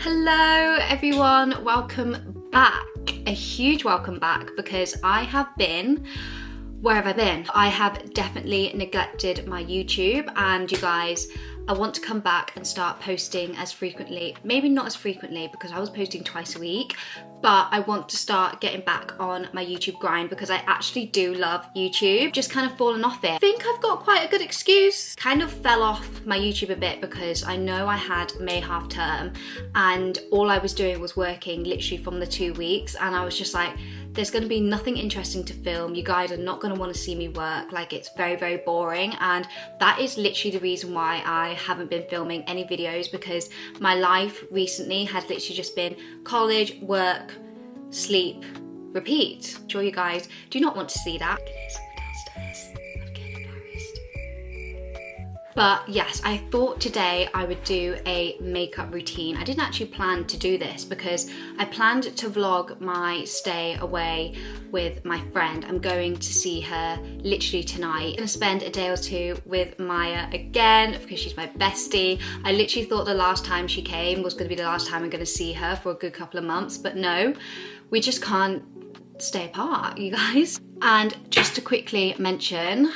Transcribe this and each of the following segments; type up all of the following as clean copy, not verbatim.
Hello everyone, welcome back. A huge welcome back because I have been, where have I been? I have definitely neglected my YouTube, and you guys, I want to come back and start posting as frequently. Maybe not as frequently because I was posting twice a week, but I want to start getting back on my YouTube grind because I actually do love YouTube. Just kind of fallen off it. I think I've got quite a good excuse. Kind of fell off my YouTube a bit because I know I had May half term and all I was doing was working literally from the 2 weeks, and I was just like, there's going to be nothing interesting to film. You guys are not going to want to see me work. Like, it's very, very boring. And that is literally the reason why I haven't been filming any videos, because my life recently has literally just been college, work, sleep, repeat. I'm sure you guys do not want to see that. But yes, I thought today I would do a makeup routine. I didn't actually plan to do this because I planned to vlog my stay away with my friend. I'm going to see her literally tonight. I'm gonna spend a day or two with Maya again because she's my bestie. I literally thought the last time she came was gonna be the last time I'm gonna see her for a good couple of months, but no, we just can't stay apart, you guys. And just to quickly mention,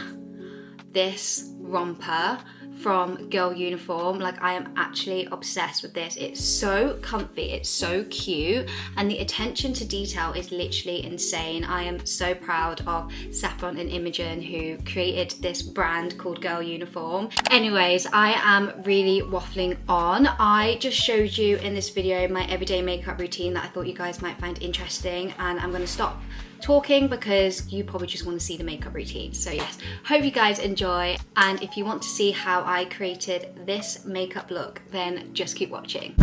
this romper from Girl Uniform, like, I am actually obsessed with this. It's so comfy, it's so cute, and the attention to detail is literally insane. I am so proud of Saffron and Imogen, who created this brand called Girl Uniform. Anyways, I am really waffling on. I just showed you in this video my everyday makeup routine that I thought you guys might find interesting, and I'm gonna stop talking because you probably just want to see the makeup routine. So yes, hope you guys enjoy, and if you want to see how I created this makeup look, then just keep watching.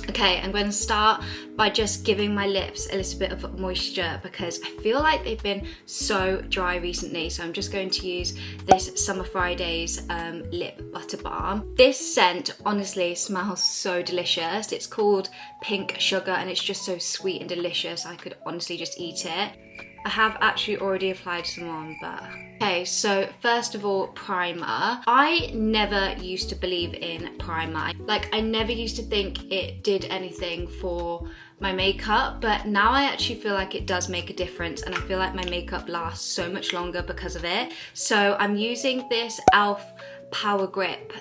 Okay, I'm going to start by just giving my lips a little bit of moisture because I feel like they've been so dry recently. So I'm just going to use this Summer Fridays lip butter balm. This scent honestly smells so delicious. It's called Pink Sugar and it's just so sweet and delicious. I could honestly just eat it. I have actually already applied some on, but... Okay, so first of all, primer. I never used to believe in primer. Like, I never used to think it did anything for my makeup, but now I actually feel like it does make a difference, and I feel like my makeup lasts so much longer because of it. So I'm using this e.l.f. Power Grip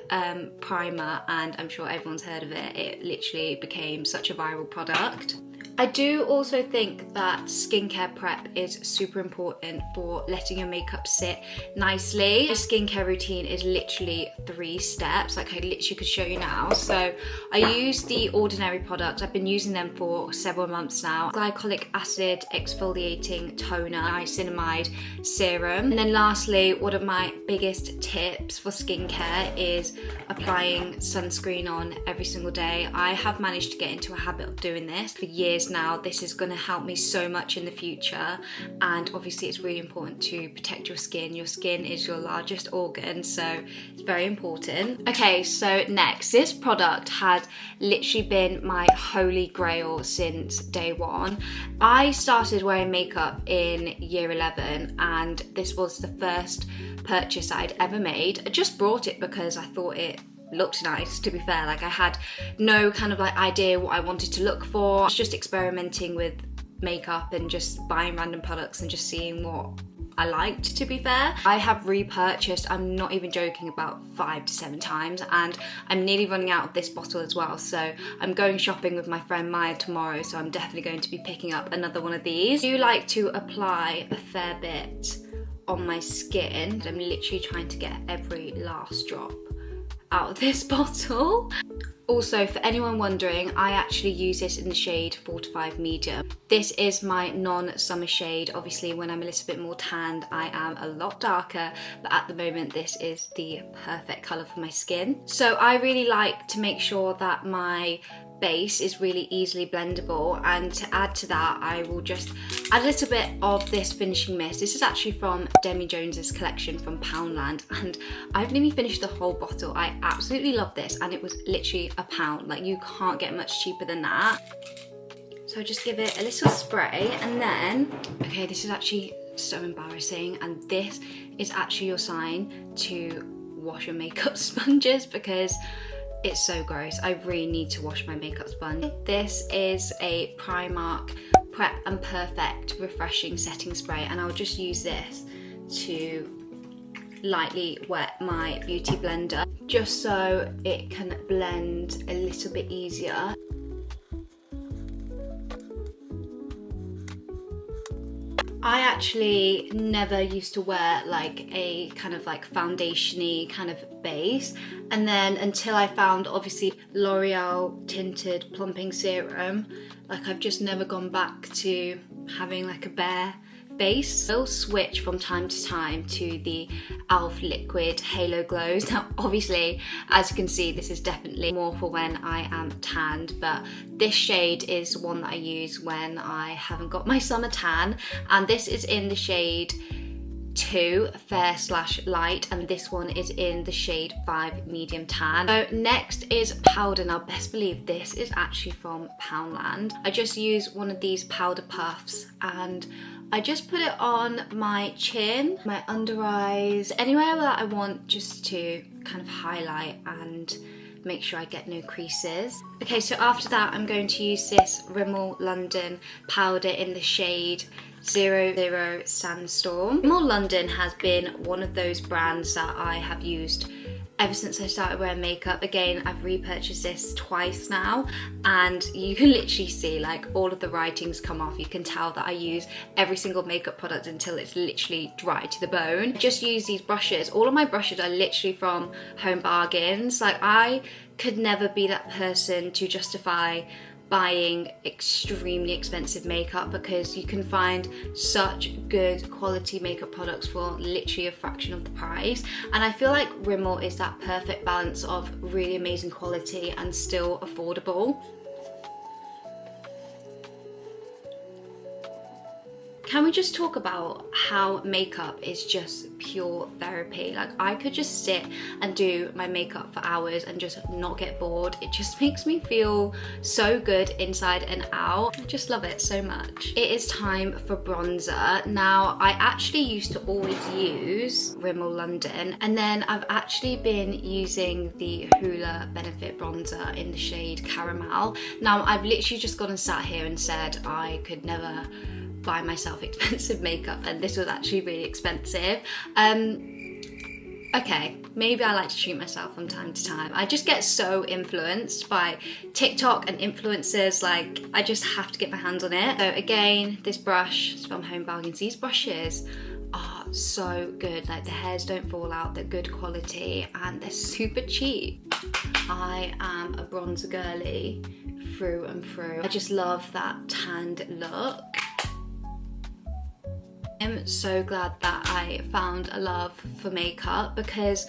primer, and I'm sure everyone's heard of it. It literally became such a viral product. I do also think that skincare prep is super important for letting your makeup sit nicely. My skincare routine is literally 3 steps, like I literally could show you now. So I use the Ordinary products. I've been using them for several months now. Glycolic acid exfoliating toner, niacinamide serum. And then lastly, one of my biggest tips for skincare is applying sunscreen on every single day. I have managed to get into a habit of doing this for years now. This is going to help me so much in the future, and obviously it's really important to protect your skin. Your skin is your largest organ, so it's very important. Okay, so next, this product has literally been my holy grail since day one. I started wearing makeup in year 11 and this was the first purchase I'd ever made. I just brought it because I thought it looked nice, to be fair. Like, I had no kind of like idea what I wanted to look for. I was just experimenting with makeup and just buying random products and just seeing what I liked, to be fair. I have repurchased, I'm not even joking, about 5 to 7 times, and I'm nearly running out of this bottle as well. So I'm going shopping with my friend Maya tomorrow, so I'm definitely going to be picking up another one of these. I do like to apply a fair bit on my skin. I'm literally trying to get every last drop out of this bottle. Also, for anyone wondering, I actually use this in the shade 45 medium. This is my non-summer shade. Obviously, when I'm a little bit more tanned, I am a lot darker, but at the moment, this is the perfect colour for my skin. So I really like to make sure that my base is really easily blendable, and to add to that I will just add a little bit of this finishing mist. This is actually from Demi Jones's collection from Poundland, and I've nearly finished the whole bottle. I absolutely love this, and it was literally £1. Like, you can't get much cheaper than that. So I just give it a little spray, and then, okay, this is actually so embarrassing, and this is actually your sign to wash your makeup sponges because it's so gross. I really need to wash my makeup sponge. This is a Primark Prep and Perfect Refreshing Setting Spray, and I'll just use this to lightly wet my beauty blender just so it can blend a little bit easier. I actually never used to wear like a kind of like foundation-y kind of base, and then until I found obviously L'Oreal Tinted Plumping Serum, like I've just never gone back to having like a bare base. I'll switch from time to time to the e.l.f. Liquid Halo Glows. Now obviously, as you can see, this is definitely more for when I am tanned, but this shade is one that I use when I haven't got my summer tan, and this is in the shade 2 Fair/Light, and this one is in the shade 5 Medium Tan. So next is powder. Now best believe this is actually from Poundland. I just use one of these powder puffs and I just put it on my chin, my under eyes, anywhere that I want just to kind of highlight and make sure I get no creases. Okay, so after that I'm going to use this Rimmel London powder in the shade 00 Sandstorm. Rimmel London has been one of those brands that I have used ever since I started wearing makeup. Again, I've repurchased this twice now, and you can literally see like all of the writings come off. You can tell that I use every single makeup product until it's literally dry to the bone. I just use these brushes. All of my brushes are literally from Home Bargains. Like I could never be that person to justify buying extremely expensive makeup because you can find such good quality makeup products for literally a fraction of the price, and I feel like Rimmel is that perfect balance of really amazing quality and still affordable. Can we just talk about how makeup is just pure therapy? Like I could just sit and do my makeup for hours and just not get bored. It just makes me feel so good inside and out. I just love it so much. It is time for bronzer. Now I actually used to always use Rimmel London, and then I've actually been using the Hoola Benefit bronzer in the shade Caramel. Now I've literally just gone and sat here and said I could never buy myself expensive makeup, and this was actually really expensive. Okay, maybe I like to treat myself from time to time. I just get so influenced by TikTok and influencers, like I just have to get my hands on it. So again, this brush is from Home Bargains. These brushes are so good, like the hairs don't fall out, they're good quality, and they're super cheap. I am a bronzer girly through and through. I just love that tanned look. I'm so glad that I found a love for makeup because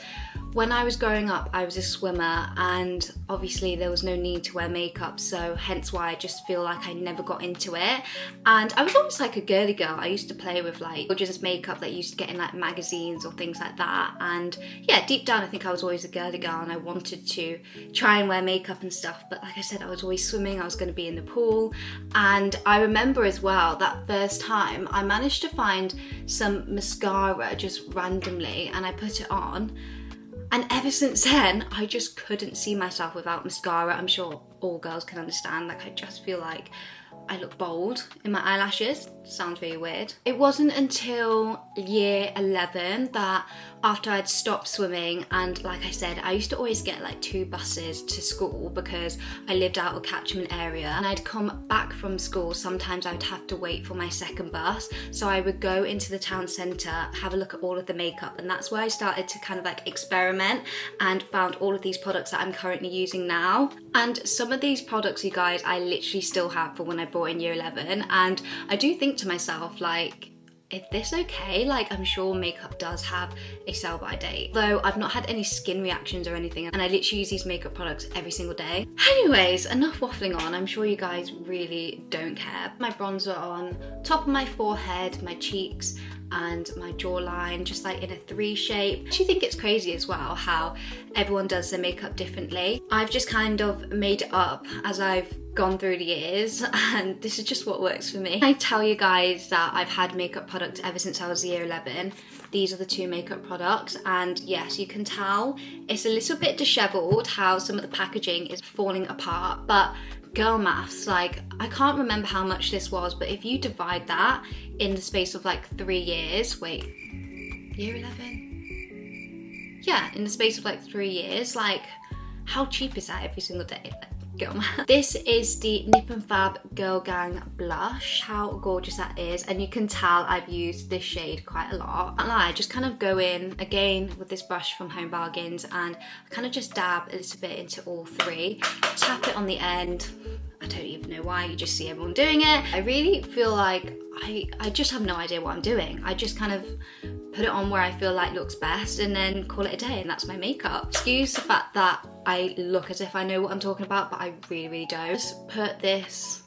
when I was growing up, I was a swimmer, and obviously there was no need to wear makeup, so hence why I just feel like I never got into it. And I was always like a girly girl. I used to play with like children's makeup that used to get in like magazines or things like that, and yeah, deep down I think I was always a girly girl and I wanted to try and wear makeup and stuff, but like I said, I was always swimming, I was going to be in the pool. And I remember as well that first time I managed to find some mascara just randomly and I put it on, and ever since then I just couldn't see myself without mascara. I'm sure all girls can understand, like I just feel like I look bold in my eyelashes. Sounds really weird. It wasn't until year 11 that after I'd stopped swimming, and like I said, I used to always get like 2 buses to school because I lived out of a catchment area, and I'd come back from school. Sometimes I would have to wait for my second bus, so I would go into the town centre, have a look at all of the makeup, and that's where I started to kind of like experiment and found all of these products that I'm currently using now. And some of these products, you guys, I literally still have for when I bought in year 11, and I do think to myself, like, is this okay? Like, I'm sure makeup does have a sell-by date, though I've not had any skin reactions or anything, and I literally use these makeup products every single day. Anyways, enough waffling on. I'm sure you guys really don't care. My bronzer on top of my forehead, my cheeks, and my jawline, just like in a 3 shape. I actually think it's crazy as well how everyone does their makeup differently. I've just kind of made it up as I've gone through the years, and this is just what works for me. I tell you guys that I've had makeup products ever since I was year 11. These are the two makeup products, and yes, you can tell it's a little bit disheveled how some of the packaging is falling apart, but girl maths, like I can't remember how much this was, but if you divide that in the space of like 3 years, wait, year 11? Yeah, in the space of like 3 years, like how cheap is that every single day? Girl math. This is the Nip and Fab Girl Gang blush. How gorgeous that is, and you can tell I've used this shade quite a lot. I just kind of go in again with this brush from Home Bargains, and I kind of just dab a little bit into all three, tap it on the end. I don't even know why, you just see everyone doing it. I really feel like I just have no idea what I'm doing. I just kind of put it on where I feel like looks best and then call it a day, and that's my makeup. Excuse the fact that I look as if I know what I'm talking about, but I really don't. Just put this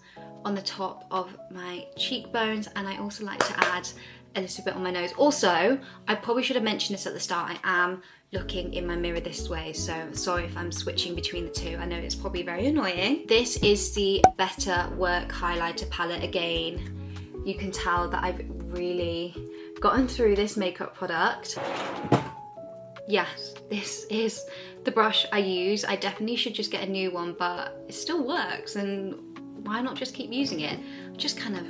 on the top of my cheekbones, and I also like to add a little bit on my nose. Also, I probably should have mentioned this at the start, I am looking in my mirror this way, so sorry if I'm switching between the two. I know it's probably very annoying. This is the Better Work highlighter palette again. You can tell that I've really gotten through this makeup product. Yes, this is the brush I use. I definitely should just get a new one, but it still works, and why not just keep using it? Just kind of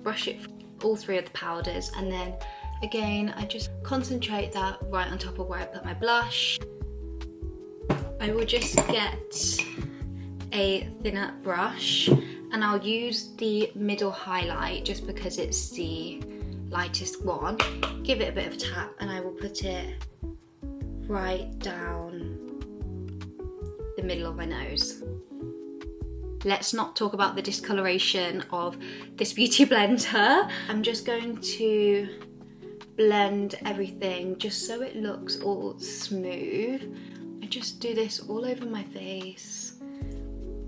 brush it all three of the powders, and then again I just concentrate that right on top of where I put my blush. I will just get a thinner brush, and I'll use the middle highlight just because it's the lightest one. Give it a bit of a tap, and I will put it right down the middle of my nose. Let's not talk about the discoloration of this beauty blender. I'm just going to blend everything just so it looks all smooth. I just do this all over my face.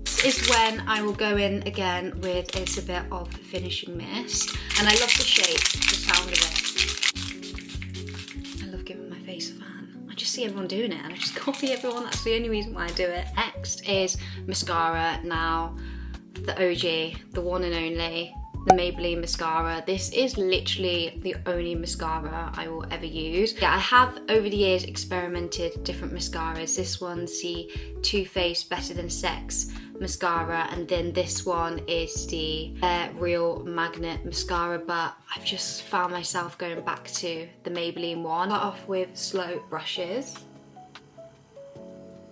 This is when I will go in again with a little bit of finishing mist, and I love the shape, the sound of it. I love giving my face a fan. I just see everyone doing it and I just copy everyone. That's the only reason why I do it. Next is mascara. Now, the OG, the one and only, the Maybelline mascara. This is literally the only mascara I will ever use. Yeah, I have over the years experimented different mascaras. This one's the Too Faced Better Than Sex mascara, and then this one is the Real Magnet mascara, but I've just found myself going back to the Maybelline one. Start off with slow brushes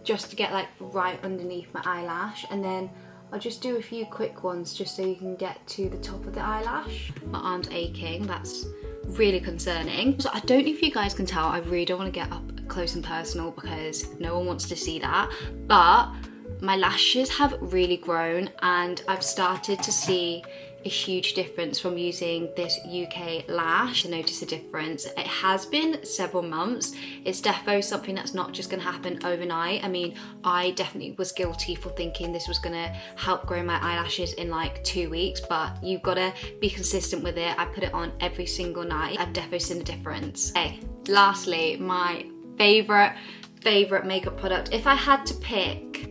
just to get like right underneath my eyelash, and then I'll just do a few quick ones just so you can get to the top of the eyelash. My arm's aching, that's really concerning. So I don't know if you guys can tell, I really don't want to get up close and personal because no one wants to see that, but my lashes have really grown, and I've started to see a huge difference from using this UK lash. To notice a difference. It has been several months. It's defo something that's not just going to happen overnight. I mean, I definitely was guilty for thinking this was going to help grow my eyelashes in like 2 weeks, but you've got to be consistent with it. I put it on every single night. I've defo seen a difference. Okay, lastly, my favorite makeup product. If I had to pick,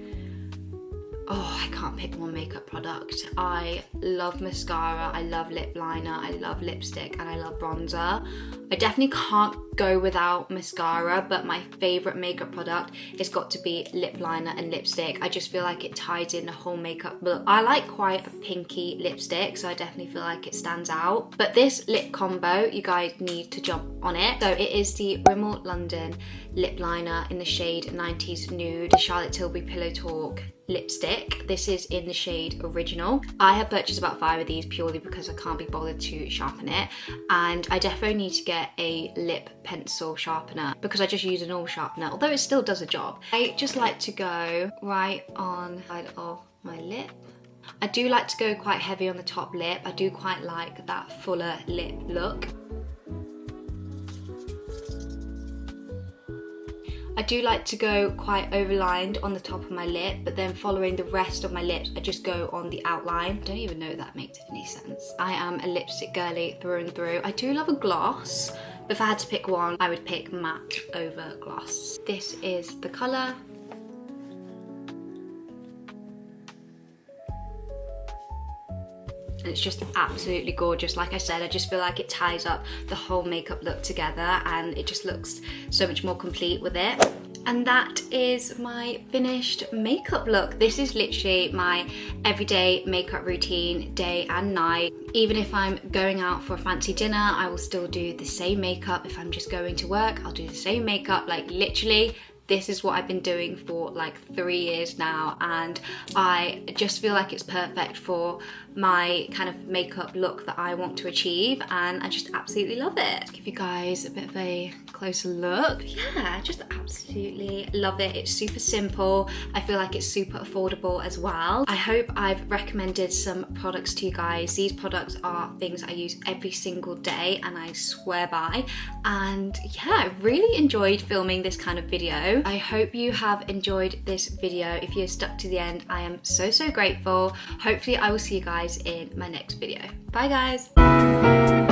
oh, I can't pick one makeup product. I love mascara, I love lip liner, I love lipstick, and I love bronzer. I definitely can't go without mascara, but my favourite makeup product has got to be lip liner and lipstick. I just feel like it ties in the whole makeup look. I like quite a pinky lipstick, so I definitely feel like it stands out. But this lip combo, you guys need to jump on it. So it is the Rimmel London lip liner in the shade 90s Nude, the Charlotte Tilbury Pillow Talk lipstick. This is in the shade Original. I have purchased about 5 of these purely because I can't be bothered to sharpen it, and I definitely need to get a lip pencil sharpener because I just use a normal sharpener, although it still does a job. I just like to go right on the side of my lip. I do like to go quite heavy on the top lip. I do quite like that fuller lip look. I do like to go quite overlined on the top of my lip, but then following the rest of my lips, I just go on the outline. I don't even know if that makes any sense. I am a lipstick girly through and through. I do love a gloss, but if I had to pick one, I would pick matte over gloss. This is the colour. and it's just absolutely gorgeous. Like I said, I just feel like it ties up the whole makeup look together and it just looks so much more complete with it. And that is my finished makeup look. This is literally my everyday makeup routine, day and night. Even if I'm going out for a fancy dinner, I will still do the same makeup. If I'm just going to work, I'll do the same makeup. Like literally, this is what I've been doing for like 3 years now, and I just feel like it's perfect for my kind of makeup look that I want to achieve, and I just absolutely love it. I'll give you guys a bit of a closer look. Yeah, I just absolutely love it. It's super simple. I feel like it's super affordable as well. I hope I've recommended some products to you guys. These products are things I use every single day and I swear by. And yeah, I really enjoyed filming this kind of video. I hope you have enjoyed this video. If you're stuck to the end, I am so grateful. Hopefully I will see you guys in my next video. Bye guys.